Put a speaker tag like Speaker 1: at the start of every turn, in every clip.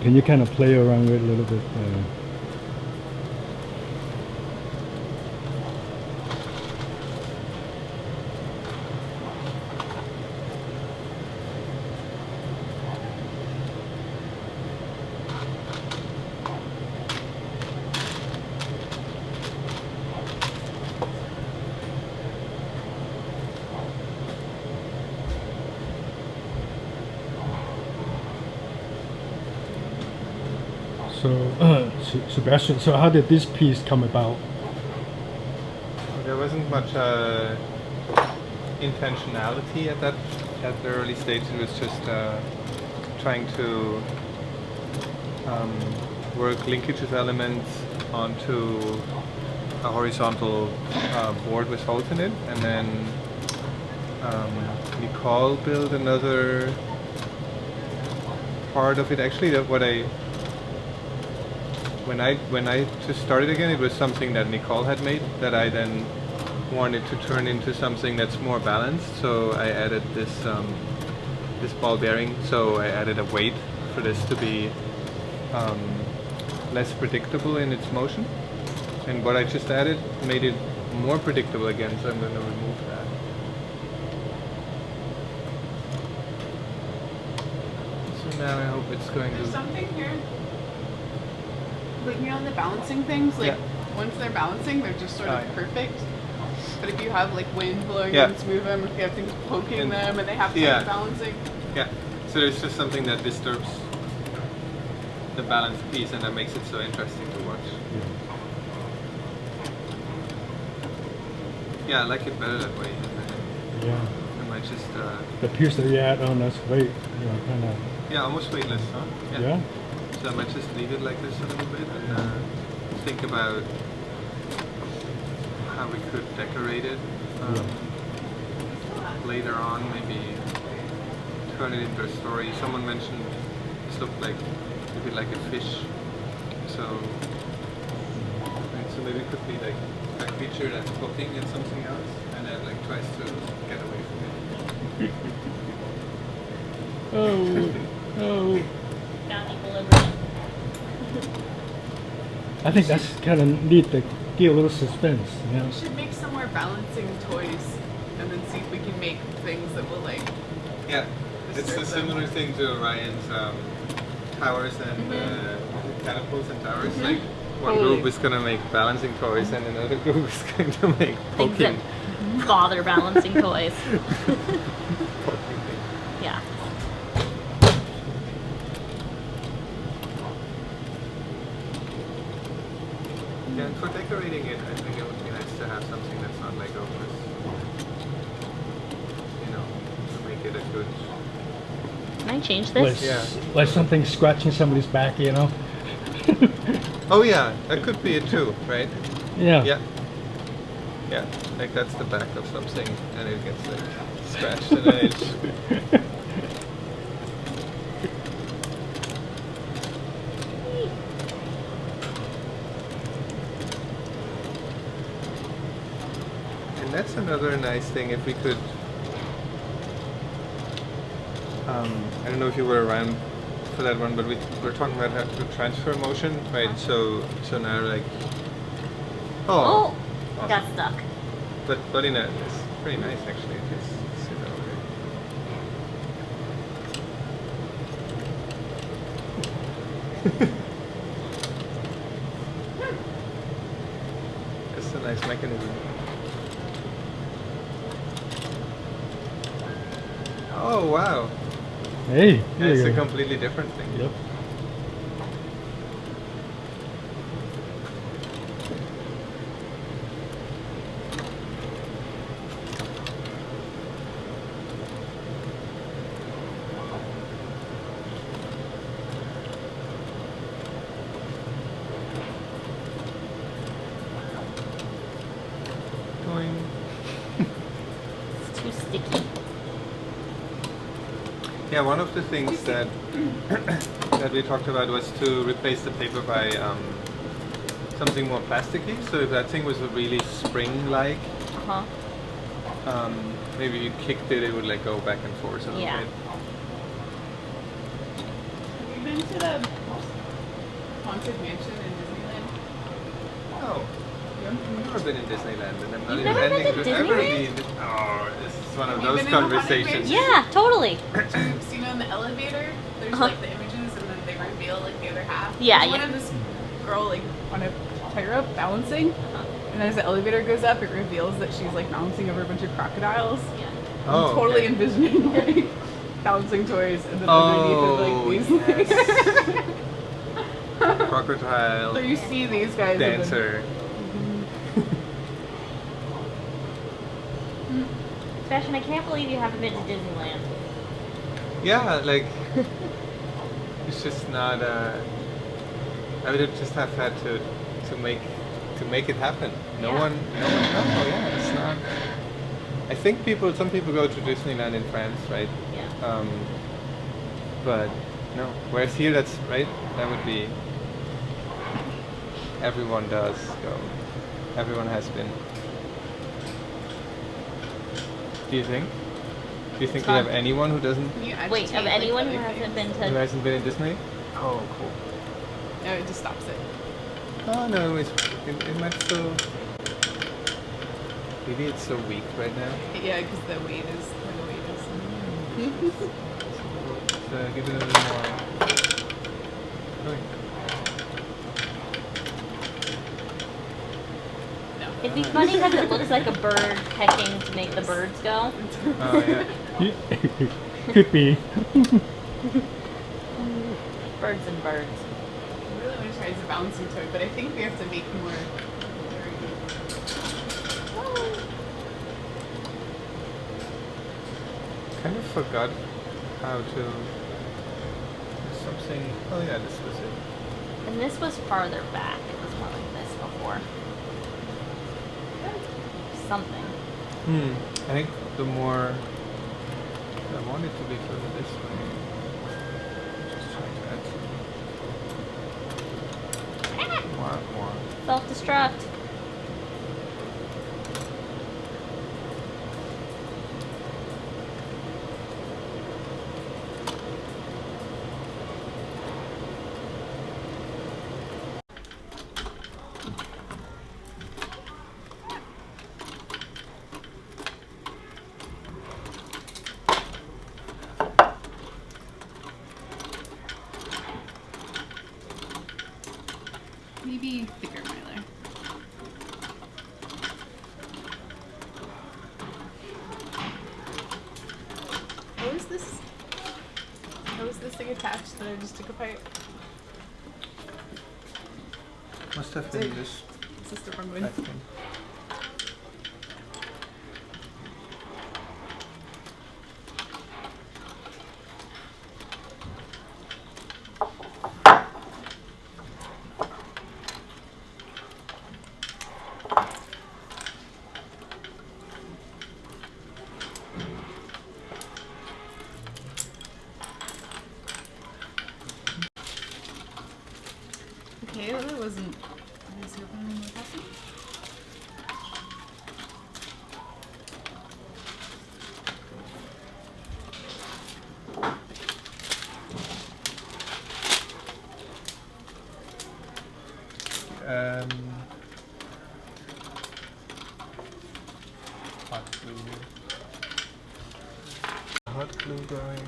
Speaker 1: can you kind of play around with it a little bit? So, Sebastian, so how did this piece come about?
Speaker 2: There wasn't much intentionality at the early stage. It was just trying to work linkages elements onto a horizontal board with holes in it, and then Nicole built another part of it. Actually, that when I just started again, it was something that Nicole had made that I then wanted to turn into something that's more balanced. So I added this this ball bearing. So I added a weight for this to be less predictable in its motion. And what I just added made it more predictable again. So I'm going to remove that. So now I hope it's going
Speaker 3: There's
Speaker 2: to.
Speaker 3: something here. Like, you know, the balancing things, like, once they're balancing, they're just sort of perfect. But if you have, like, wind blowing against move them, if you have things poking them, and they have to be balancing.
Speaker 2: Yeah, so there's just something that disturbs the balanced piece, and that makes it so interesting to watch. Yeah, I like it better that way.
Speaker 1: Yeah.
Speaker 2: I might just...
Speaker 1: the piece that you add on, that's weight, you know, kind of...
Speaker 2: Yeah, almost weightless, huh?
Speaker 1: Yeah.
Speaker 2: So I might just leave it like this a little bit and think about how we could decorate it later on, maybe turn it into a story. Someone mentioned this looked like maybe like a fish, so maybe it could be like a creature that's poking at something else and then like tries to get away from it.
Speaker 1: Oh.
Speaker 4: Found equilibrium.
Speaker 1: I think that's kind of neat to give a little suspense, you know?
Speaker 3: We should make some more balancing toys, and then see if we can make things that will, like...
Speaker 2: Yeah, it's a similar thing to Orion's towers and catapults and towers. Like one group is gonna make balancing toys, and another group is going to make
Speaker 4: Things that bother balancing toys. Yeah.
Speaker 2: Yeah, and for decorating it, I think it would be nice to have something that's not Lego, you know, to make it a good...
Speaker 4: Can I change this?
Speaker 1: Like something scratching somebody's back, you know?
Speaker 2: Oh yeah, that could be it too, right?
Speaker 1: Yeah.
Speaker 2: Yeah. Yeah, like that's the back of something, and it gets like scratched an edge. And that's another nice thing if we could. I don't know if you were around for that one, but we were talking about how to transfer motion, right? So now like.
Speaker 4: Oh, I got stuck.
Speaker 2: But in a, it's pretty nice actually. If you sit over it. It's a nice mechanism. Oh wow!
Speaker 1: Hey,
Speaker 2: Yeah, it's a completely different thing.
Speaker 1: Yep.
Speaker 4: It's too sticky.
Speaker 2: Yeah, one of the things that that we talked about was to replace the paper by something more plasticky. So if that thing was really spring-like, maybe you kicked it, it would like go back and forth a little bit.
Speaker 3: Have you been to the Haunted Mansion in Disneyland?
Speaker 2: Oh. I've never been in Disneyland, and I'm not
Speaker 4: You've never been
Speaker 2: intending
Speaker 4: to
Speaker 2: to ever
Speaker 4: Disneyland?
Speaker 2: be in. Oh, this is one of
Speaker 3: Have you
Speaker 2: those
Speaker 3: been in the Haunted
Speaker 2: conversations.
Speaker 3: Mansion?
Speaker 4: Yeah, totally.
Speaker 3: So you know in the elevator, there's like the images and then they reveal like the other half.
Speaker 4: Yeah,
Speaker 3: There's
Speaker 4: yeah.
Speaker 3: one of this girl like on a tightrope balancing, and as the elevator goes up, it reveals that she's like balancing over a bunch of crocodiles.
Speaker 4: Yeah.
Speaker 2: Oh,
Speaker 3: I'm totally
Speaker 2: okay.
Speaker 3: envisioning like balancing toys and then underneath it like these.
Speaker 2: yes. Crocodile.
Speaker 3: So you see these guys. and then-
Speaker 2: Dancer.
Speaker 4: Sebastian, I can't believe you haven't been to Disneyland.
Speaker 2: Yeah, like it's just not. I would have just have had to make it happen. No
Speaker 4: Yeah.
Speaker 2: one. No, yeah, it's not. I think some people go to Disneyland in France, right?
Speaker 4: Yeah.
Speaker 2: But no. Whereas here, that's right. That would be. Everyone does go. Everyone has been. Do you think? Do you think we have anyone who doesn't?
Speaker 3: Can you
Speaker 4: Wait,
Speaker 3: agitate,
Speaker 4: of
Speaker 3: like,
Speaker 4: anyone who
Speaker 3: other
Speaker 4: hasn't
Speaker 3: things?
Speaker 4: been
Speaker 2: Who
Speaker 4: to...
Speaker 2: hasn't been in Disney? Oh, cool.
Speaker 3: No, it just stops it.
Speaker 2: Oh no, it might still. Maybe it's so weak right now.
Speaker 3: Yeah, because the weight is where the weight is.
Speaker 2: So give it a little more. Okay.
Speaker 3: No.
Speaker 4: It'd be funny because it looks like a bird pecking to make the birds go.
Speaker 2: Oh yeah.
Speaker 1: Could be.
Speaker 4: Birds and birds.
Speaker 3: I really want to try as a balancing toy, but I think we have to make more.
Speaker 2: Kind of forgot how to. Something. Oh yeah, this was it.
Speaker 4: And this was farther back. It was more like this before. Something.
Speaker 2: I think the more. I want it to be further this way. Just trying to add some. More.
Speaker 4: Self-destruct.
Speaker 3: Maybe thicker, Myler. How is this thing attached that I just took apart?
Speaker 2: Must have been this.
Speaker 3: Is this the wrong
Speaker 2: I
Speaker 3: one?
Speaker 2: think.
Speaker 3: Okay, well that wasn't. Is it opening what happened?
Speaker 2: Hot glue. Hot glue going.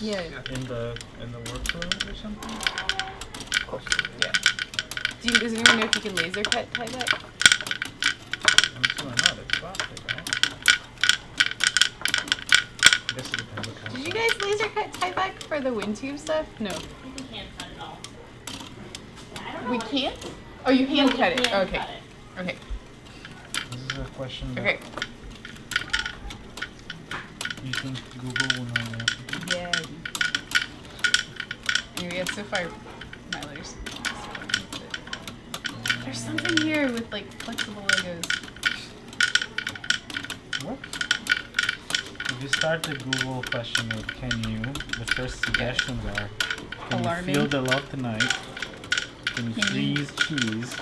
Speaker 3: Yeah.
Speaker 5: in the workflow or something?
Speaker 3: Of course. Yeah. Does anyone know if you can laser cut tieback?
Speaker 5: I'm assuming not. It's plastic, right? I guess it depends what kind
Speaker 3: Did
Speaker 5: of
Speaker 3: you guys laser cut tieback for the wind tube stuff? No.
Speaker 4: I think we can't cut it all. Yeah, I don't know
Speaker 3: We
Speaker 4: what it-
Speaker 3: can't? Oh, you hand
Speaker 4: No,
Speaker 3: cut
Speaker 4: we
Speaker 3: it.
Speaker 4: hand
Speaker 3: Okay.
Speaker 4: cut it.
Speaker 3: Okay.
Speaker 5: This is a question that
Speaker 3: Okay.
Speaker 5: you think Google will know the answer to.
Speaker 3: Yeah. Anyway, yeah, so far, Myler's. There's something here with like flexible Legos.
Speaker 5: What? If you start the Google question with "Can you?", the first suggestions are: Can
Speaker 3: Alarming.
Speaker 5: you feel the love tonight? Can you
Speaker 3: Can you-
Speaker 5: freeze cheese?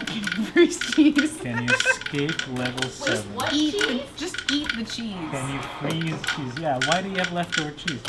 Speaker 3: Freeze cheese.
Speaker 5: Can you escape level 7?
Speaker 4: What
Speaker 3: Eat
Speaker 4: cheese?
Speaker 3: the, just eat the cheese.
Speaker 5: Can you freeze cheese? Yeah, why do you have leftover cheese?